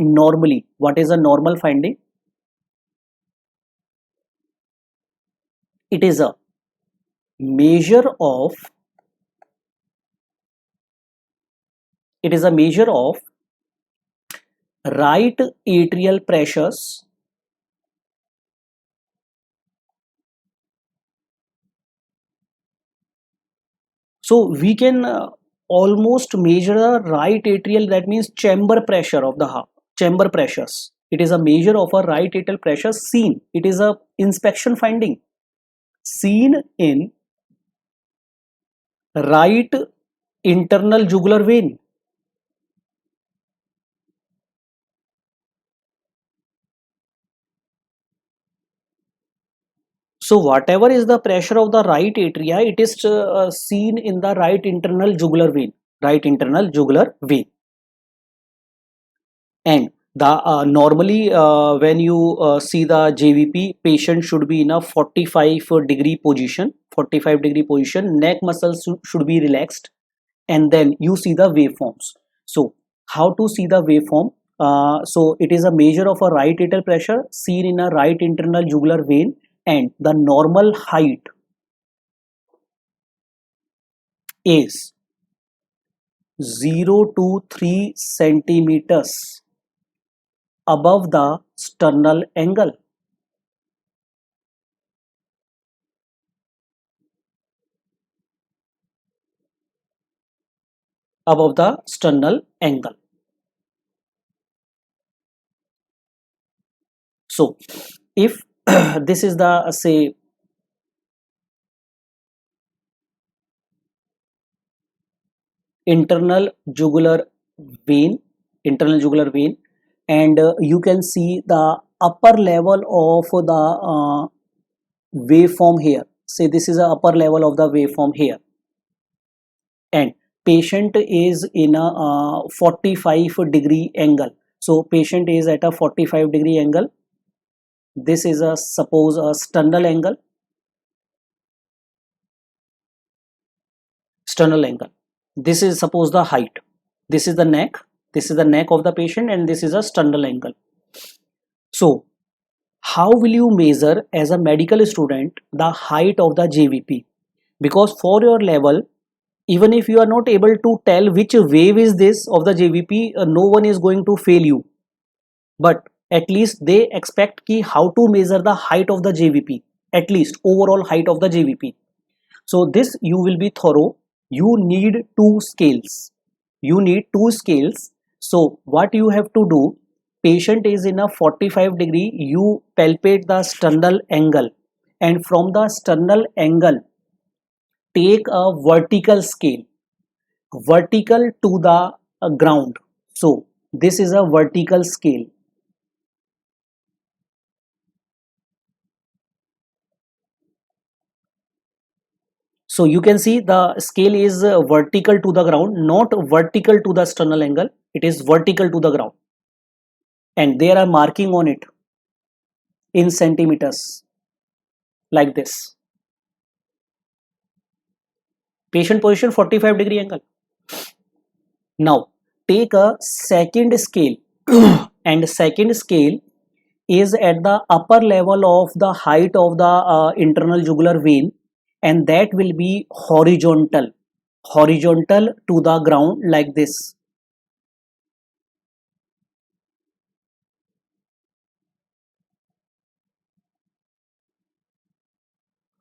normally, what is a normal finding? It is a measure of right atrial pressures so we can almost measure a right atrial, that means chamber pressure of the heart, chamber pressures. It is a measure of a right atrial pressure seen, it is a inspection finding seen in right internal jugular vein. So whatever is the pressure of the right atria, it is seen in the right internal jugular vein, right internal jugular vein. And the normally when you see the JVP, patient should be in a 45-degree position, 45-degree position, neck muscles should be relaxed, and then you see the waveforms. So how to see the waveform? So it is a measure of a right atrial pressure seen in a right internal jugular vein, and the normal height is 0 to 3 centimeters above the sternal angle. Above the sternal angle. So if this is the say internal jugular vein, internal jugular vein, and you can see the upper level of the waveform here. Say this is the upper level of the waveform here, and patient is in a 45-degree angle. So patient is at a 45-degree angle. This is a suppose a sternal angle, sternal angle. This is suppose the height. This is the neck. This is the neck of the patient, and this is a sternal angle. So how will you measure as a medical student the height of the JVP? Because for your level, even if you are not able to tell which wave is this of the JVP, no one is going to fail you. But at least they expect ki how to measure the height of the JVP, at least overall height of the JVP. So this you will be thorough. You need two scales. You need two scales. So what you have to do, patient is in a 45-degree, you palpate the sternal angle, and from the sternal angle take a vertical scale, vertical to the ground. So this is a vertical scale. So you can see the scale is vertical to the ground, not vertical to the sternal angle. It is vertical to the ground, and there are marking on it in centimeters like this. Patient position 45-degree angle. Now take a second scale and second scale is at the upper level of the height of the internal jugular vein, and that will be horizontal, horizontal to the ground like this.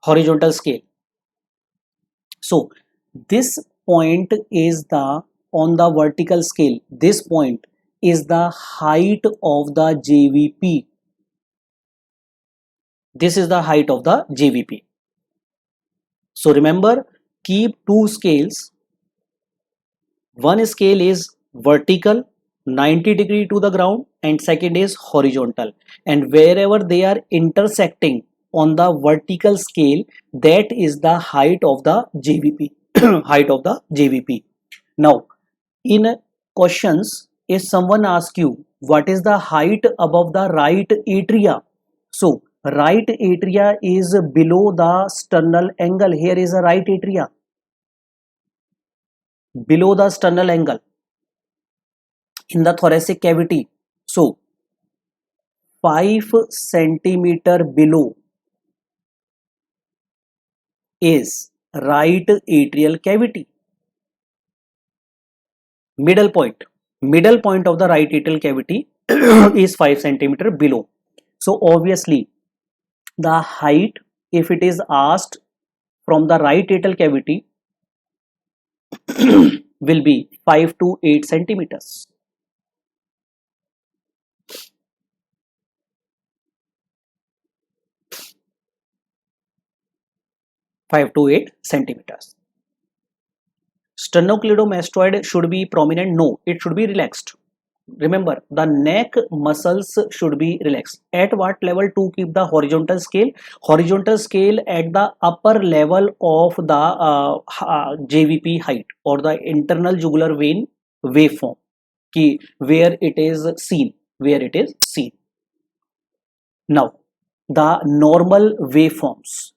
Horizontal scale. So this point is the on the vertical scale, this point is the height of the JVP. This is the height of the JVP. So remember, keep two scales. One scale is vertical 90-degree to the ground, and second is horizontal, and wherever they are intersecting on the vertical scale, that is the height of the JVP. Height of the JVP. Now in questions, if someone asks you what is the height above the right atria, so right atria is below the sternal angle. Here is a right atria below the sternal angle in the thoracic cavity. So 5 centimeter below is right atrial cavity. Middle point of the right atrial cavity is 5 centimeter below. So obviously the height, if it is asked from the right atrial cavity, will be 5 to 8 centimeters. 5 to 8 centimeters. Sternocleidomastoid should be prominent? No, it should be relaxed. Remember, the neck muscles should be relaxed. At what level to keep the horizontal scale? Horizontal scale at the upper level of the JVP height, or the internal jugular vein waveform, where it is seen. Now, the normal waveforms.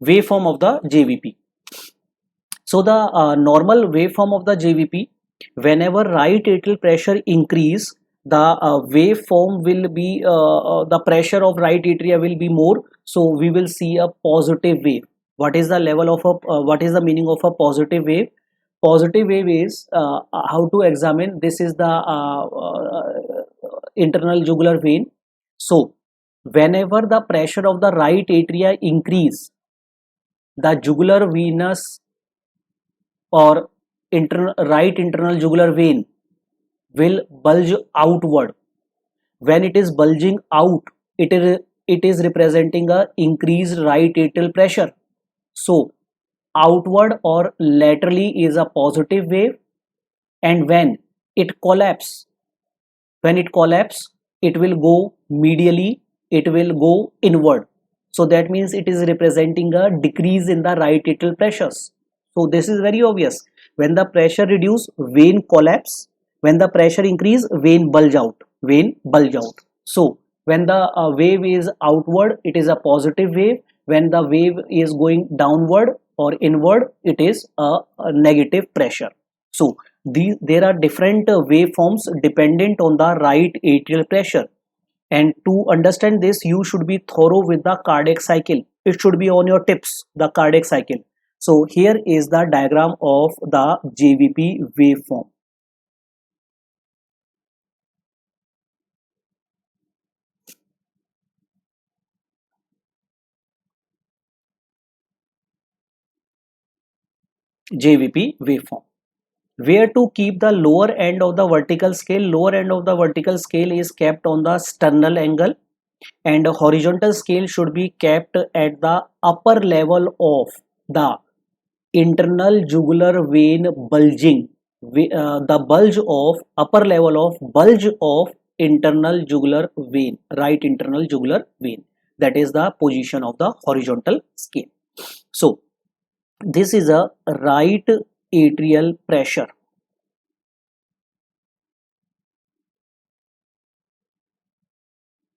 Waveform of the JVP. So the normal waveform of the JVP, whenever right atrial pressure increase, the waveform will be the pressure of right atria will be more. So we will see a positive wave. What is the level of a what is the meaning of a positive wave? Positive wave is how to examine. This is the internal jugular vein. So whenever the pressure of the right atria increase, the jugular venous or right internal jugular vein will bulge outward. When it is bulging out, it is representing a increased right atrial pressure. So outward or laterally is a positive wave, and it collapse when it collapse, it will go medially, it will go inward. So that means it is representing a decrease in the right atrial pressures. So this is very obvious. When the pressure reduce, vein collapse. When the pressure increase, vein bulge out. So when the wave is outward, it is a positive wave. When the wave is going downward or inward, it is a negative pressure. So there are different waveforms dependent on the right atrial pressure. And to understand this, you should be thorough with the cardiac cycle. It should be on your tips, the cardiac cycle. So here is the diagram of the JVP waveform. JVP waveform. Where to keep the lower end of the vertical scale? Lower end of the vertical scale is kept on the sternal angle, and the horizontal scale should be kept at the upper level of the internal jugular vein bulging. The bulge of upper level of bulge of internal jugular vein, right internal jugular vein. That is the position of the horizontal scale. So this is a right atrial pressure.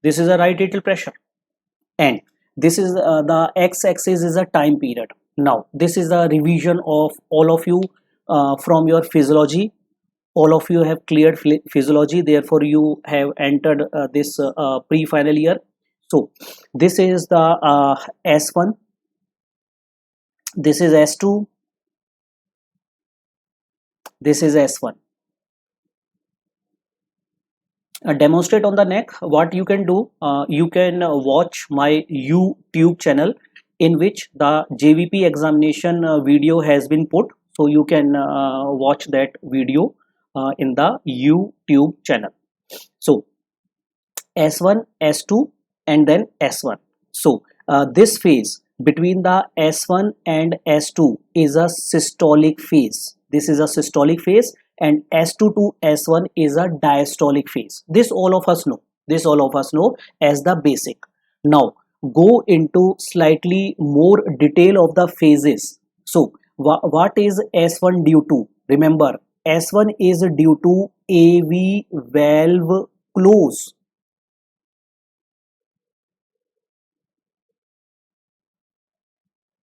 This is a right atrial pressure, and this is the x-axis is a time period. Now this is a revision of all of you from your physiology. All of you have cleared physiology, therefore you have entered this pre-final year. So this is the S1, this is S2, this is S1. Demonstrate on the neck. What you can do, you can watch my YouTube channel, in which the JVP examination video has been put. So you can watch that video in the YouTube channel. So S1, S2, and then S1. So this phase between the S1 and S2 is a systolic phase. This is a systolic phase, and S2 to S1 is a diastolic phase. This all of us know. This all of us know as the basic. Now go into slightly more detail of the phases. So what is S1 due to? Remember, S1 is due to AV valve close.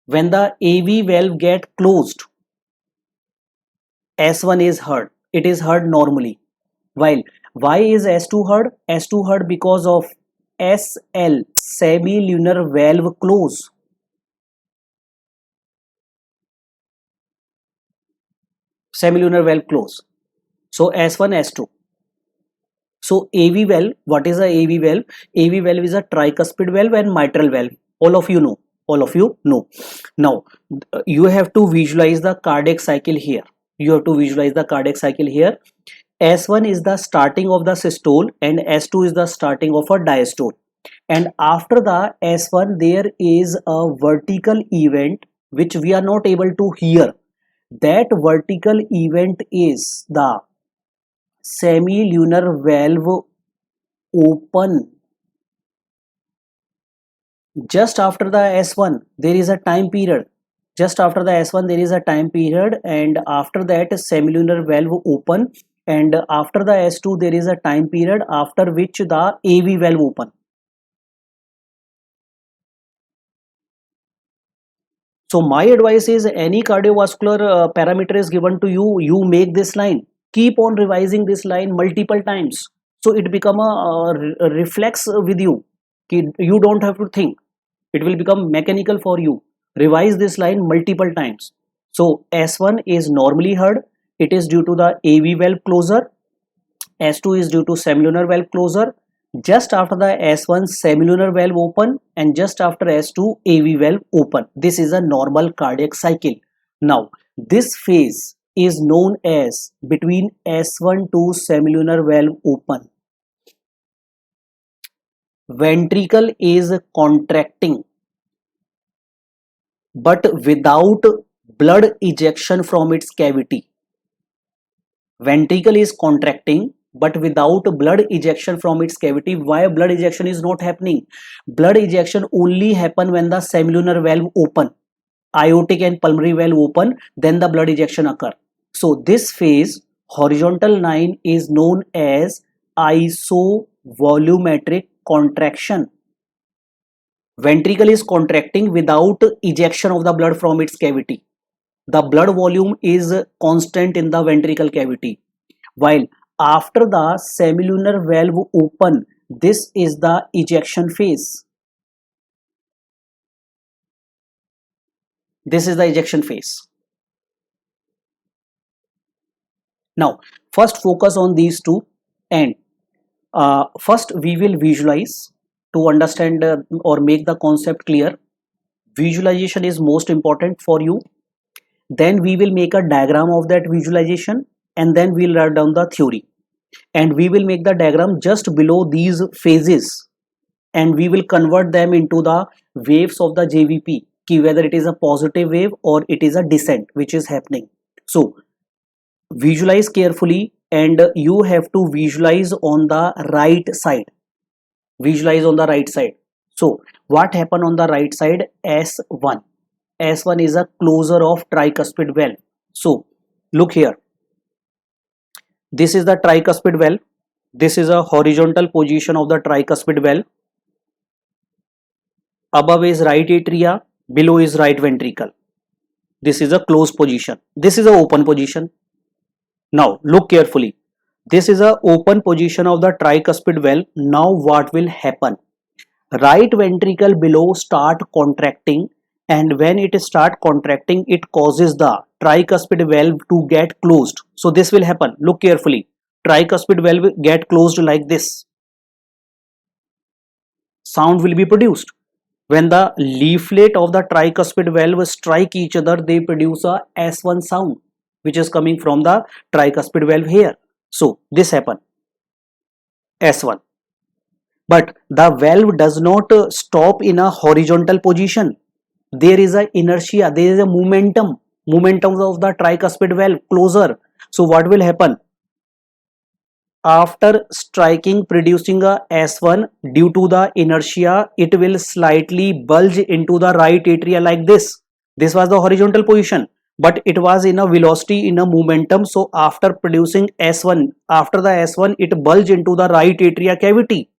When the AV valve get closed, S1 is heard. It is heard normally. While why is S2 heard? S2 heard because of SL, semilunar valve close. Semilunar valve close. So S1, S2. So AV valve, what is a AV valve? AV valve is a tricuspid valve and mitral valve. All of you know. All of you know. Now, you have to visualize the cardiac cycle here. You have to visualize the cardiac cycle here. S1 is the starting of the systole and S2 is the starting of a diastole. And after the S1, there is a vertical event which we are not able to hear. That vertical event is the semilunar valve open. Just after the S1 there is a time period. Just after the S1 there is a time period, and after that semilunar valve open, and after the S2 there is a time period after which the AV valve open. So my advice is, any cardiovascular parameter is given to you, you make this line, keep on revising this line multiple times, so it become a reflex with you. You don't have to think, it will become mechanical for you. Revise this line multiple times. So S1 is normally heard, it is due to the AV valve closure. S2 is due to semilunar valve closure. Just after the S1 semilunar valve open, and just after S2 AV valve open. This is a normal cardiac cycle. Now this phase is known as between S1 to semilunar valve open. Ventricle is contracting but without blood ejection from its cavity. Ventricle is contracting but without blood ejection from its cavity. Why blood ejection is not happening? Blood ejection only happen when the semilunar valve open, aortic and pulmonary valve open, then the blood ejection occur. So this phase, horizontal line, is known as isovolumetric contraction. Ventricle is contracting without ejection of the blood from its cavity. The blood volume is constant in the ventricle cavity. While after the semilunar valve open, this is the ejection phase. This is the ejection phase. Now, first focus on these two, and first we will visualize to understand or make the concept clear. Visualization is most important for you. Then we will make a diagram of that visualization, and then we'll write down the theory. And we will make the diagram just below these phases, and we will convert them into the waves of the JVP, whether it is a positive wave or it is a descent which is happening. So visualize carefully, and you have to visualize on the right side. Visualize on the right side. So what happened on the right side? S1. S1 is a closure of tricuspid valve. So look here. This is the tricuspid valve. This is a horizontal position of the tricuspid valve. Above is right atria, below is right ventricle. This is a closed position. This is a open position. Now look carefully. This is a open position of the tricuspid valve. Now what will happen? Right ventricle below start contracting, and when it start contracting, it causes the tricuspid valve to get closed. So this will happen. Look carefully. Tricuspid valve get closed like this. Sound will be produced. When the leaflet of the tricuspid valve strike each other, they produce a S1 sound, which is coming from the tricuspid valve here. So this happen, S1. But the valve does not stop in a horizontal position. There is a inertia, there is a momentum of the tricuspid valve closer. So what will happen? After striking, producing a S1, due to the inertia, it will slightly bulge into the right atria like this. This was the horizontal position, but it was in a velocity, in a momentum. So after producing S1, after the S1, it bulged into the right atria cavity.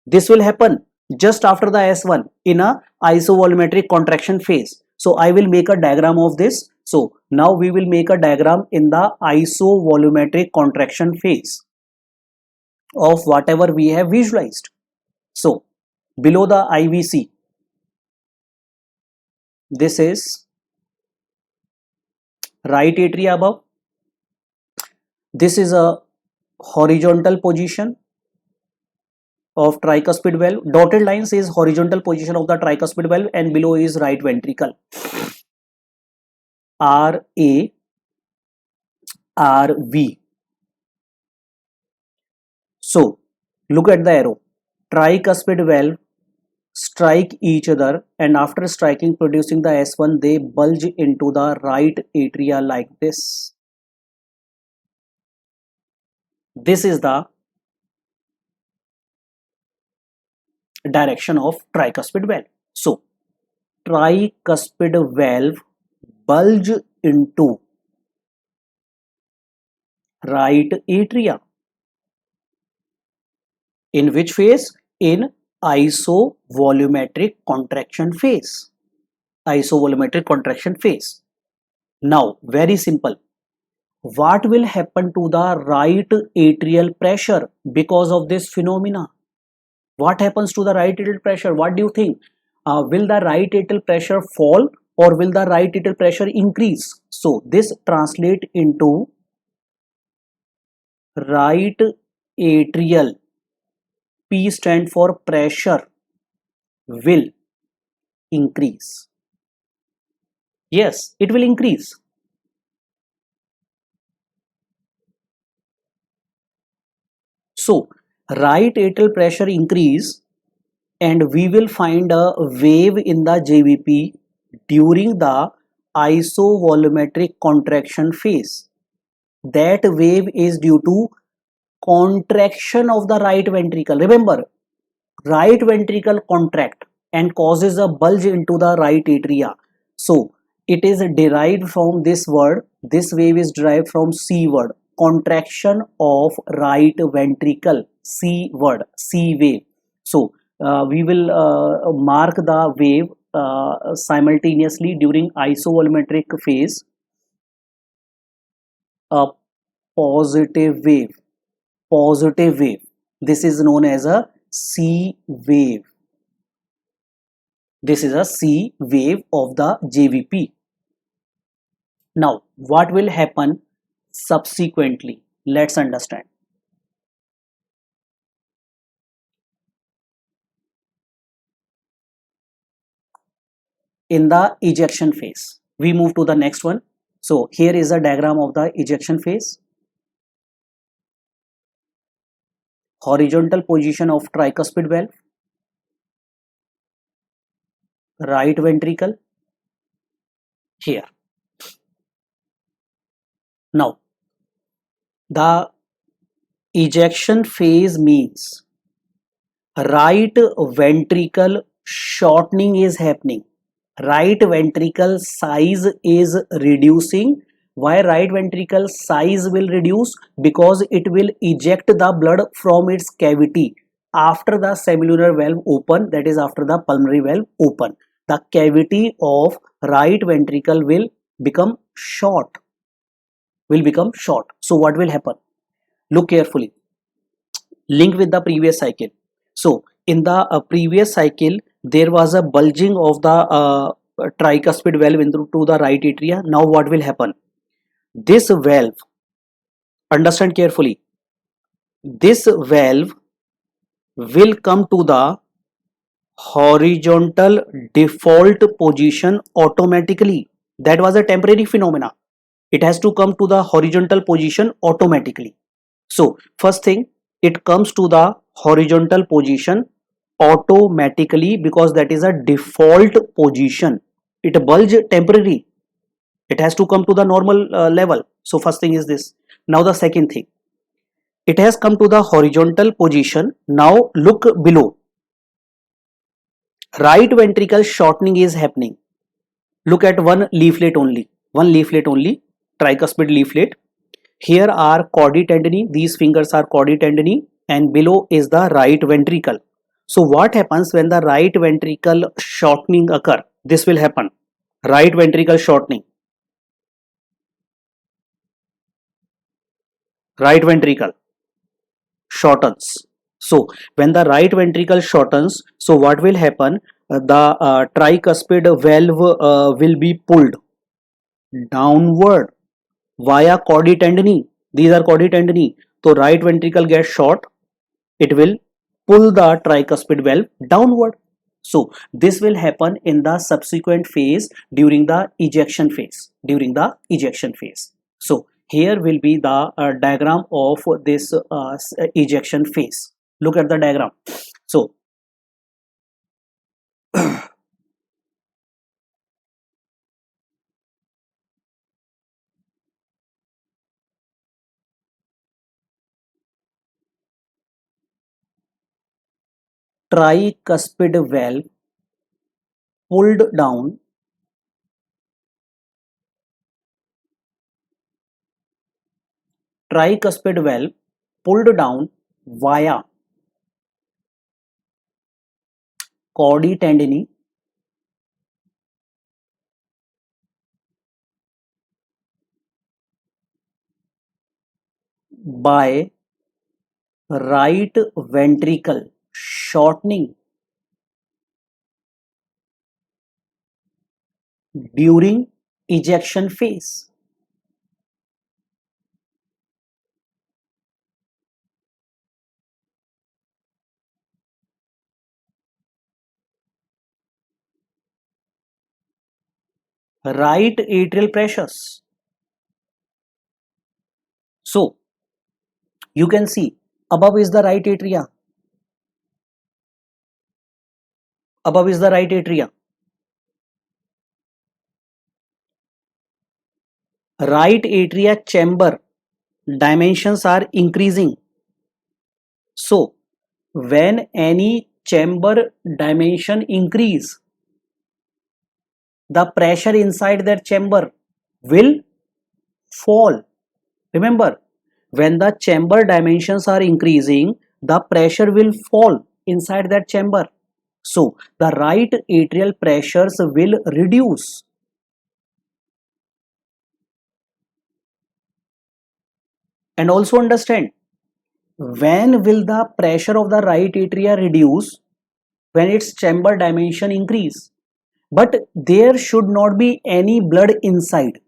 This will happen just after the S1 in a isovolumetric contraction phase. So I will make a diagram of this. So now we will make a diagram in the isovolumetric contraction phase of whatever we have visualized. So below the IVC, this is right atria above. This is a horizontal position of tricuspid valve. Dotted lines is horizontal position of the tricuspid valve, and below is right ventricle. RA, RV. So look at the arrow. Tricuspid valve strike each other, and after striking, producing the S1, they bulge into the right atria like this. This is the direction of tricuspid valve. So tricuspid valve bulge into right atria. In which phase? In isovolumetric contraction phase. Isovolumetric contraction phase. Now, very simple. What will happen to the right atrial pressure because of this phenomena? What happens to the right atrial pressure? What do you think? Will the right atrial pressure fall or will the right atrial pressure increase? So this translate into right atrial, P stand for pressure, will increase. Yes, it will increase. So right atrial pressure increase, and we will find a wave in the JVP during the isovolumetric contraction phase. That wave is due to contraction of the right ventricle. Remember, right ventricle contract and causes a bulge into the right atria. So it is derived from this word. This wave is derived from C word, contraction of right ventricle. C word, C wave. So we will mark the wave simultaneously during isovolumetric phase. A positive wave. Positive wave. This is known as a C wave. This is a C wave of the JVP. Now, what will happen subsequently? Let's understand. In the ejection phase, we move to the next one. So here is a diagram of the ejection phase. Horizontal position of tricuspid valve, right ventricle here. Now, the ejection phase means right ventricle shortening is happening. Right ventricle size is reducing. Why right ventricle size will reduce? Because it will eject the blood from its cavity after the cellular valve open, that is after the pulmonary valve open. The cavity of right ventricle will become short. So what will happen? Look carefully. Link with the previous cycle. So in the previous cycle, there was a bulging of the tricuspid valve into the right atria. Now what will happen? This valve, understand carefully, this valve will come to the horizontal default position automatically. That was a temporary phenomena. It has to come to the horizontal position automatically. So first thing, it comes to the horizontal position automatically because that is a default position. It bulge temporary. It has to come to the normal level. So first thing is this. Now the second thing, it has come to the horizontal position. Now look below. Right ventricle shortening is happening. Look at one leaflet only. Tricuspid leaflet. Here are chordae tendineae. These fingers are chordae tendineae, and below is the right ventricle. So what happens when the right ventricle shortening occur? This will happen. Right ventricle shortening. right ventricle shortens. So when the right ventricle shortens, so what will happen? The tricuspid valve will be pulled downward via chordae tendineae. These are chordae tendineae. So right ventricle gets short, it will pull the tricuspid valve downward. So this will happen in the subsequent phase during the ejection phase. During the ejection phase. So here will be the diagram of this ejection phase. Look at the diagram. So tricuspid valve pulled down, tricuspid valve pulled down via chordae tendineae by right ventricle shortening during ejection phase. Right atrial pressures. So you can see above is the right atria. Above is the right atria. Right atria chamber dimensions are increasing. So when any chamber dimension increase, the pressure inside that chamber will fall. Remember, when the chamber dimensions are increasing, the pressure will fall inside that chamber. So the right atrial pressures will reduce. And also understand, when will the pressure of the right atria reduce? When its chamber dimension increase. But there should not be any blood inside.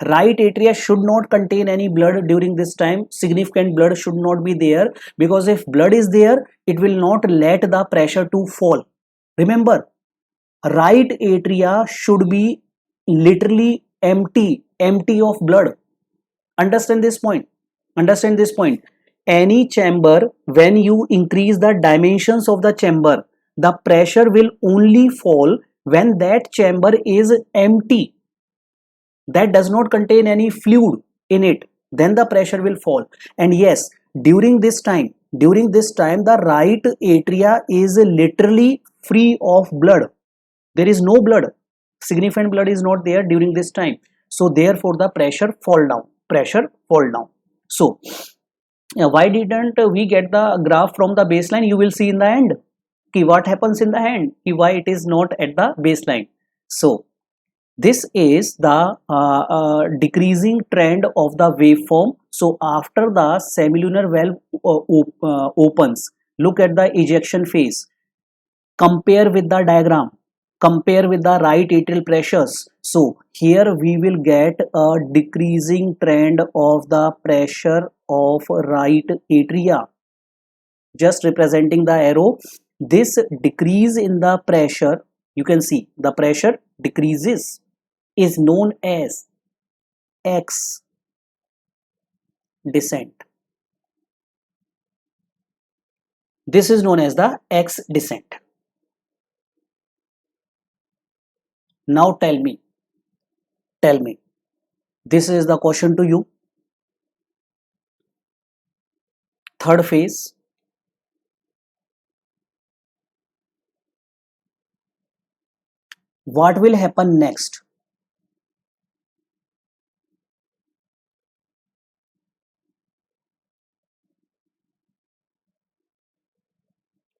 Right atria should not contain any blood during this time. Significant blood should not be there, because if blood is there, it will not let the pressure to fall. Remember, right atria should be literally empty of blood. Understand this point. Understand this point. Any chamber, when you increase the dimensions of the chamber, the pressure will only fall when that chamber is empty, that does not contain any fluid in it, then the pressure will fall. And yes, during this time the right atria is literally free of blood. There is no blood, significant blood is not there during this time. So therefore the pressure fall down. So why didn't we get the graph from the baseline? You will see in the end what happens in the end, why it is not at the baseline. So this is the decreasing trend of the waveform. So after the semilunar valve opens, look at the ejection phase, compare with the diagram, compare with the right atrial pressures. So here we will get a decreasing trend of the pressure of right atria, just representing the arrow. This decrease in the pressure, you can see the pressure decreases, is known as X descent. This is known as the X descent. Now tell me, this is the question to you. Third phase, what will happen next?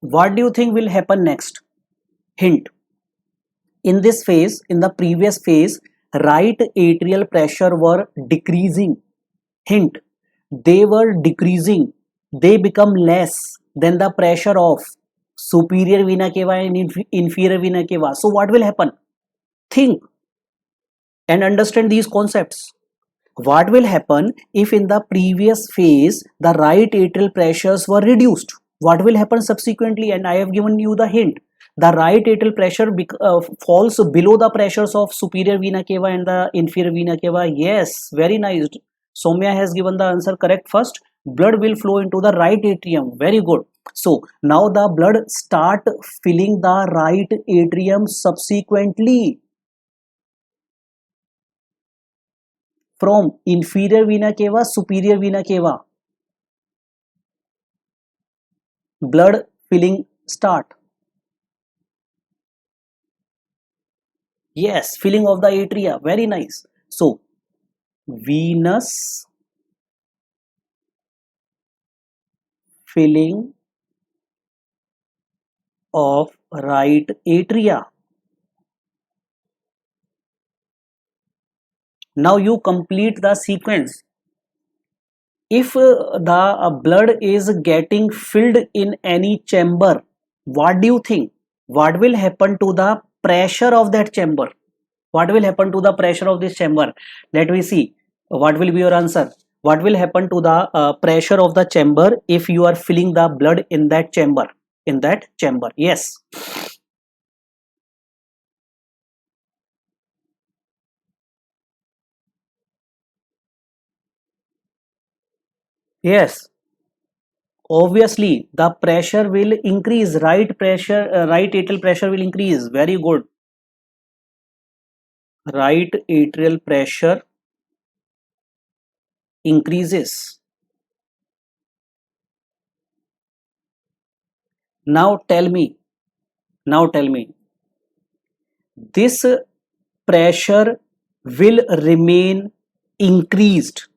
What do you think will happen next? Hint. In this phase, in the previous phase, right atrial pressure were decreasing. Hint. they were decreasing, they become less than the pressure of superior vena cava and inferior vena cava. So what will happen? Think and understand these concepts. What will happen if in the previous phase the right atrial pressures were reduced? What will happen subsequently? And I have given you the hint. The right atrial pressure falls below the pressures of superior vena cava and the inferior vena cava. Yes, very nice. Soumya has given the answer correct first. Blood will flow into the right atrium. Very good. So now the blood start filling the right atrium subsequently from inferior vena cava, superior vena cava. Blood filling start. Yes, filling of the atria. Very nice. So venous filling of right atria. Now you complete the sequence. If the blood is getting filled in any chamber, what do you think? What will happen to the pressure of that chamber? What will happen to the pressure of this chamber? Let me see. What will be your answer? What will happen to the pressure of the chamber if you are filling the blood in that chamber? In that chamber, yes. Yes, obviously the pressure will increase. Right pressure, right atrial pressure will increase. Very good. Right atrial pressure increases. Now tell me, now tell me, this pressure will remain increased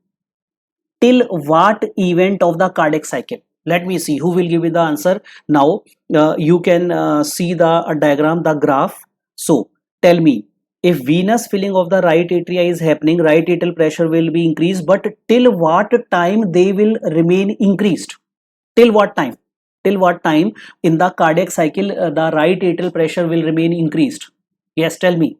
till what event of the cardiac cycle? Let me see who will give me the answer. Now you can see the diagram, the graph. So tell me, if venous filling of the right atria is happening, right atrial pressure will be increased, but till what time they will remain increased? Till what time? Till what time in the cardiac cycle the right atrial pressure will remain increased? Yes, tell me.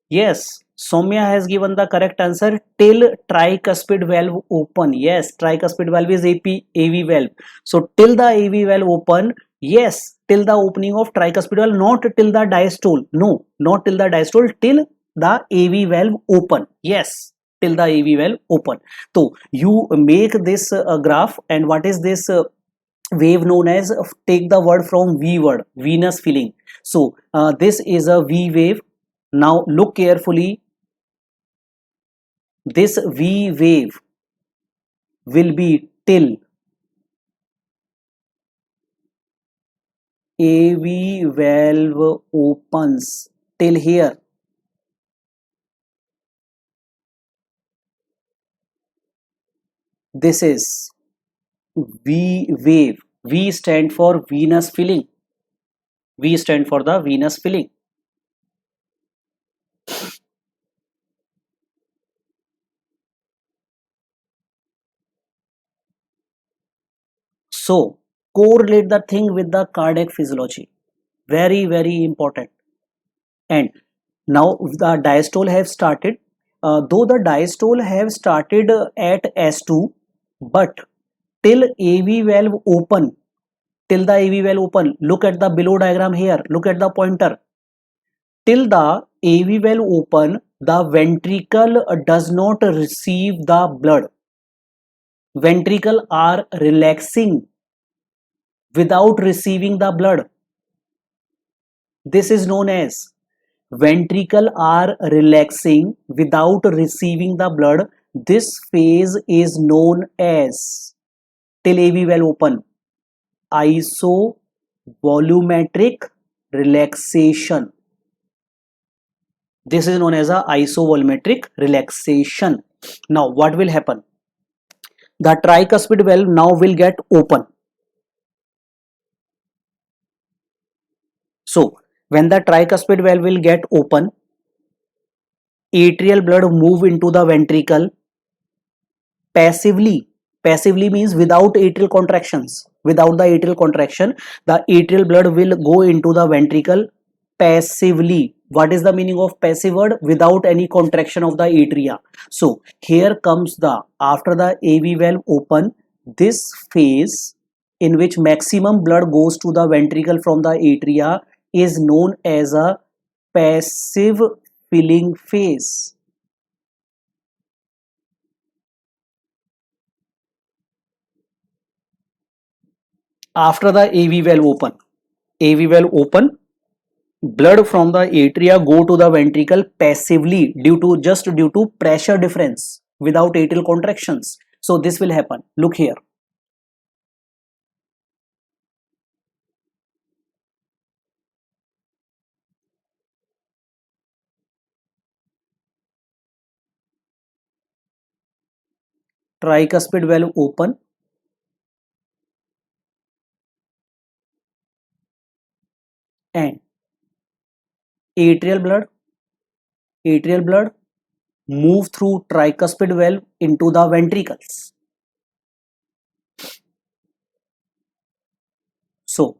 Yes, Soumya has given the correct answer till tricuspid valve open. Yes, tricuspid valve is AV valve. So till the AV valve open, yes, till the opening of tricuspid valve, not till the diastole. No, not till the diastole, till the AV valve open. Yes, till the AV valve open. So you make this graph, and what is this wave known as? Take the word from V word, venous filling. So this is a V wave. Now look carefully. This V wave will be till AV valve opens, till here. This is V wave. V stand for venous filling. V stand for the venous filling. So correlate the thing with the cardiac physiology. Very, very important. And now the diastole have started. Though the diastole have started at S2, but till AV valve open, till the AV valve open, look at the below diagram here, look at the pointer. Till the AV valve open, the ventricle does not receive the blood. Ventricle are relaxing without receiving the blood. This is known as ventricle are relaxing without receiving the blood. This phase is known as, till AV valve open, isovolumetric relaxation. This is known as a isovolumetric relaxation. Now what will happen? The tricuspid valve now will get open. So when the tricuspid valve will get open, atrial blood move into the ventricle passively. Passively means without atrial contractions. Without the atrial contraction, the atrial blood will go into the ventricle passively. What is the meaning of passive word? Without any contraction of the atria. So here comes the, after the AV valve open, this phase in which maximum blood goes to the ventricle from the atria is known as a passive filling phase. After the AV valve open, AV valve open, blood from the atria go to the ventricle passively due to pressure difference without atrial contractions. So this will happen. Look here. Tricuspid valve open and atrial blood atrial blood move through tricuspid valve into the ventricles. So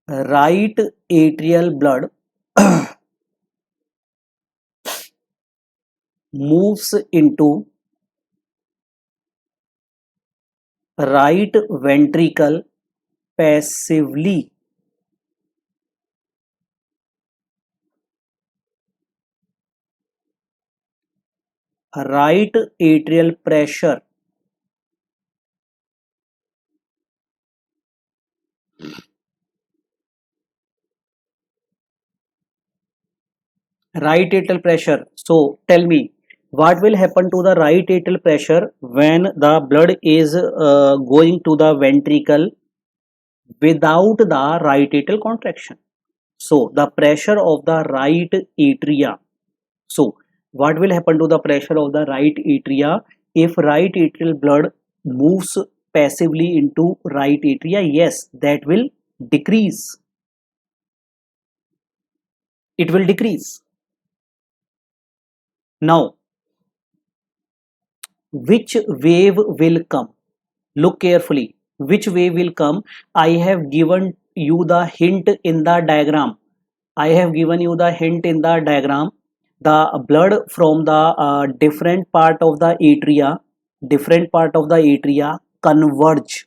right atrial blood moves into right ventricle passively. Right atrial pressure right atrial pressure. So tell me, what will happen to the right atrial pressure when the blood is going to the ventricle without the right atrial contraction? So the pressure of the right atria. So what will happen to the pressure of the right atria if right atrial blood moves passively into right atria? Yes, that will decrease. It will decrease. Now which wave will come? Look carefully. Which wave will come? I have given you the hint in the diagram. I have given you the hint in the diagram. The blood from the different part of the atria converge,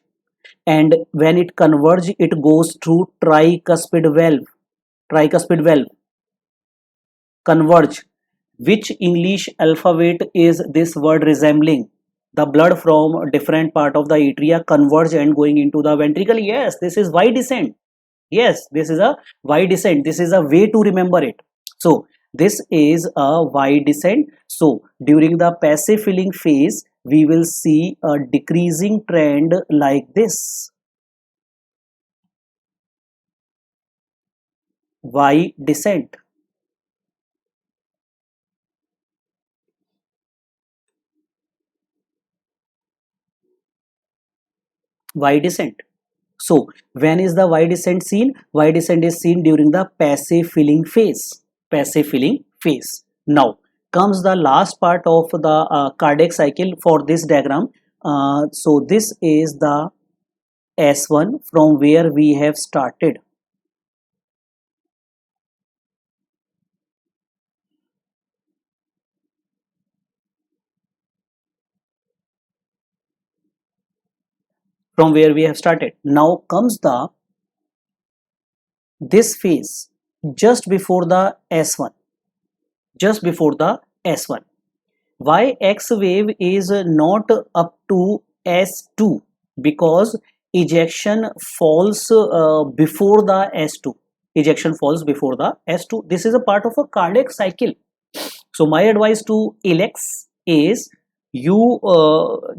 and when it converge, it goes through tricuspid valve. Tricuspid valve converge. Which English alphabet is this word resembling? The blood from different part of the atria converge and going into the ventricle. Yes, this is Y descent. Yes, this is a Y descent. This is a way to remember it. So this is a Y descent. So during the passive filling phase, we will see a decreasing trend like this. Y descent. Y descent. So when is the Y descent seen? Y descent is seen during the passive filling phase. Passive filling phase. Now comes the last part of the cardiac cycle for this diagram. So this is the S1 from where we have started. From where we have started. Now comes the this phase just before the S1. Just before the S1. Why X wave is not up to S2? Because ejection falls before the S2. Ejection falls before the S2. This is a part of a cardiac cycle. So my advice to Alex is you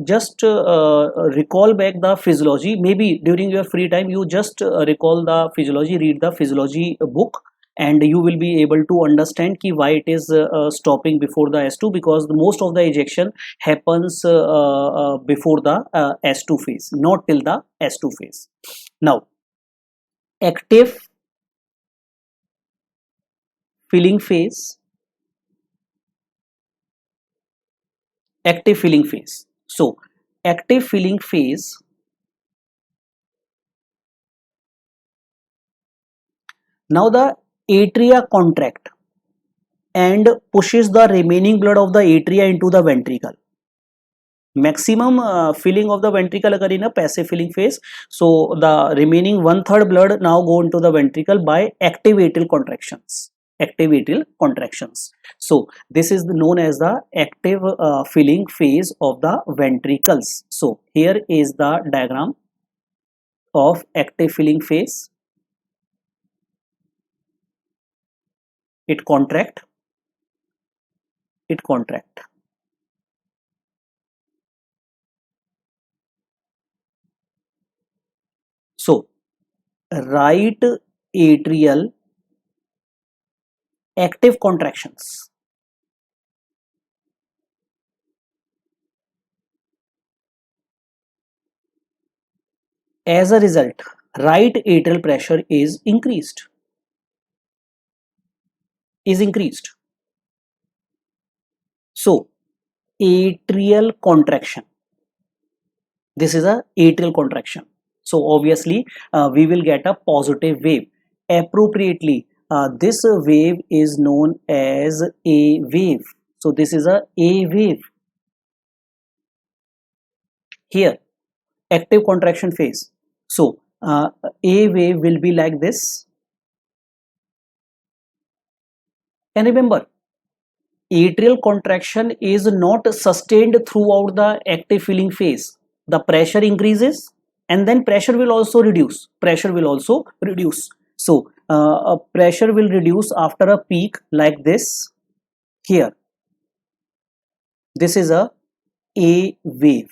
just recall back the physiology. Maybe during your free time you just recall the physiology, read the physiology book, and you will be able to understand ki why it is stopping before the S2, because most of the ejection happens before the S2 phase, not till the S2 phase. Now active filling phase active filling phase. So active filling phase, now the atria contract and pushes the remaining blood of the atria into the ventricle. Maximum filling of the ventricle occur in a passive filling phase. So the remaining one third blood now go into the ventricle by active atrial contractions. Active atrial contractions. So this is known as the active filling phase of the ventricles. So here is the diagram of active filling phase. It contract. It contract. So right atrial active contractions. As a result, right atrial pressure is increased. So atrial contraction. This is a atrial contraction. So obviously we will get a positive wave. Appropriately, this wave is known as A wave. So this is a wave. Here, active contraction phase. So A wave will be like this. And remember, atrial contraction is not sustained throughout the active filling phase. The pressure increases and then pressure will also reduce. So pressure will reduce after a peak like this. Here, this is a wave.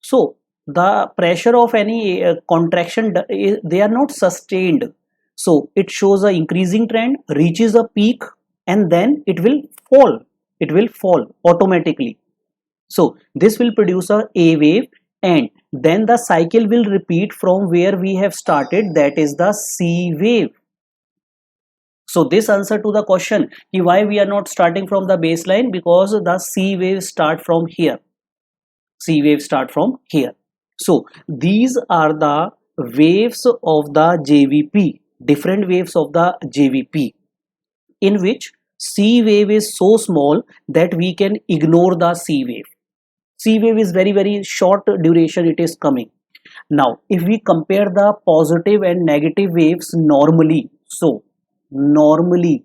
So the pressure of any contraction, they are not sustained. So it shows a increasing trend, reaches a peak, and then it will fall. It will fall automatically. So this will produce a wave, and then the cycle will repeat from where we have started, that is the C wave. So this answer to the question why we are not starting from the baseline, because the C waves start from here. C waves start from here. So these are the waves of the JVP, different waves of the JVP, in which C wave is so small that we can ignore the C wave. C wave is very short duration it is coming. Now if we compare the positive and negative waves normally, so normally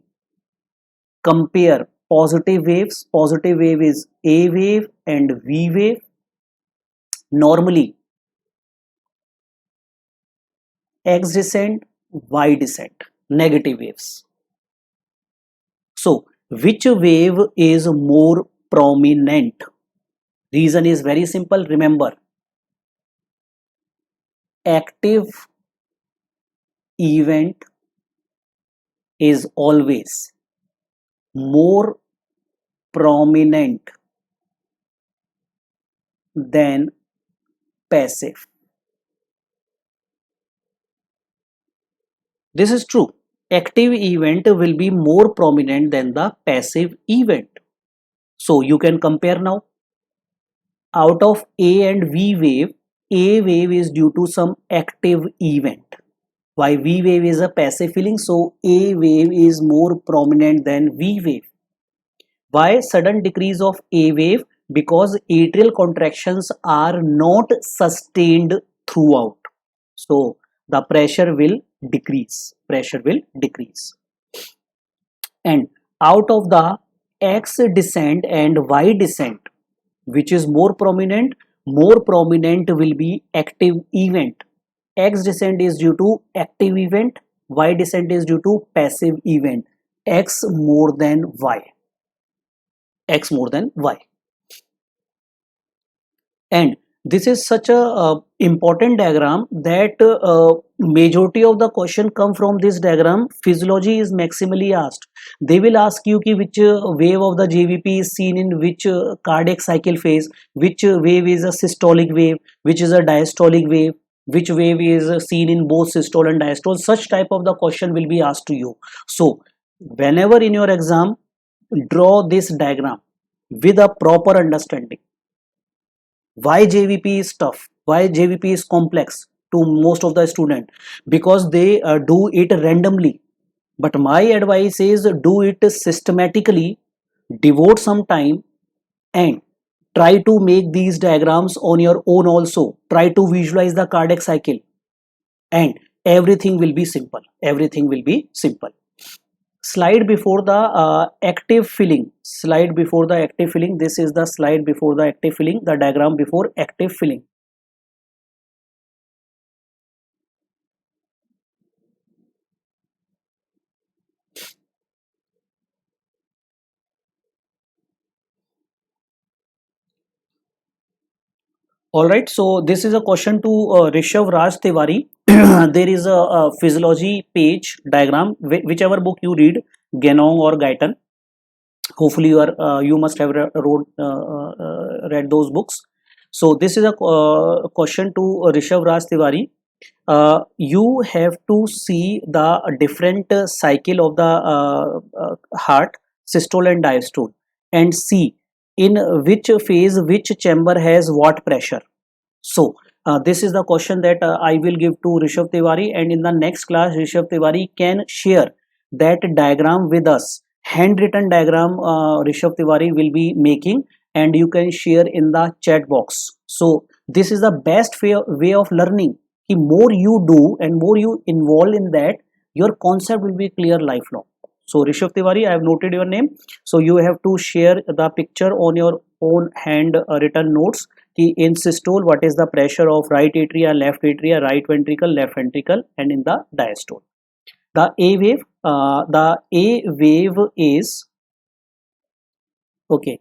compare positive waves, positive wave is A wave and V wave. Normally X descent, Y descent, negative waves. So which wave is more prominent? Reason is very simple. Remember, active event is always more prominent than passive. This is true. Active event will be more prominent than the passive event. So you can compare now. Out of A and V wave, A wave is due to some active event. Why V wave is a passive filling, so A wave is more prominent than V wave. Why sudden decrease of A wave? Because atrial contractions are not sustained throughout. So the pressure will decrease. And out of the X descent and Y descent, which is more prominent? More prominent will be active event. X descent is due to active event, Y descent is due to passive event. X more than Y. And this is such a important diagram that majority of the question come from this diagram. Physiology is maximally asked. They will ask you ki which wave of the JVP is seen in which cardiac cycle phase, which wave is a systolic wave, which is a diastolic wave, which wave is seen in both systole and diastole. Such type of the question will be asked to you. So whenever in your exam draw this diagram with a proper understanding. Why JVP is tough? Why JVP is complex to most of the student? Because they do it randomly. But my advice is do it systematically, devote some time, and try to make these diagrams on your own also. Try to visualize the cardiac cycle, and everything will be simple. Everything will be simple. Slide before the active filling. Slide before the active filling. This is the slide before the active filling, the diagram before active filling. All right, so this is a question to Rishabh Raj Tiwari. There is a physiology page diagram, whichever book you read, Genong or Guyton. Hopefully, you must have read those books. So this is a question to Rishabh Raj Tiwari. You have to see the different cycle of the heart, systole and diastole, and see in which phase which chamber has what pressure. So this is the question that I will give to Rishabh Tiwari, and in the next class Rishabh Tiwari can share that diagram with us. Handwritten diagram Rishabh Tiwari will be making, and you can share in the chat box. So this is the best way of learning. The more you do and more you involve in that, your concept will be clear lifelong. So Rishabh Tiwari, I have noted your name. So you have to share the picture on your own hand written notes. In systole, what is the pressure of right atria, left atria, right ventricle, left ventricle, and in the diastole. The A wave is okay.